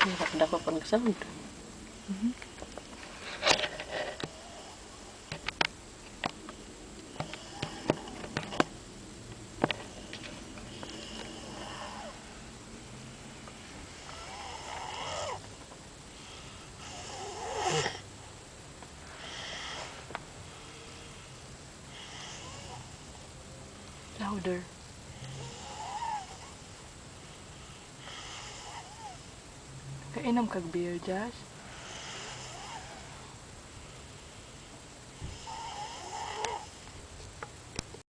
Dapat pa nag-sound. Louder. Kainom kag beer, Josh?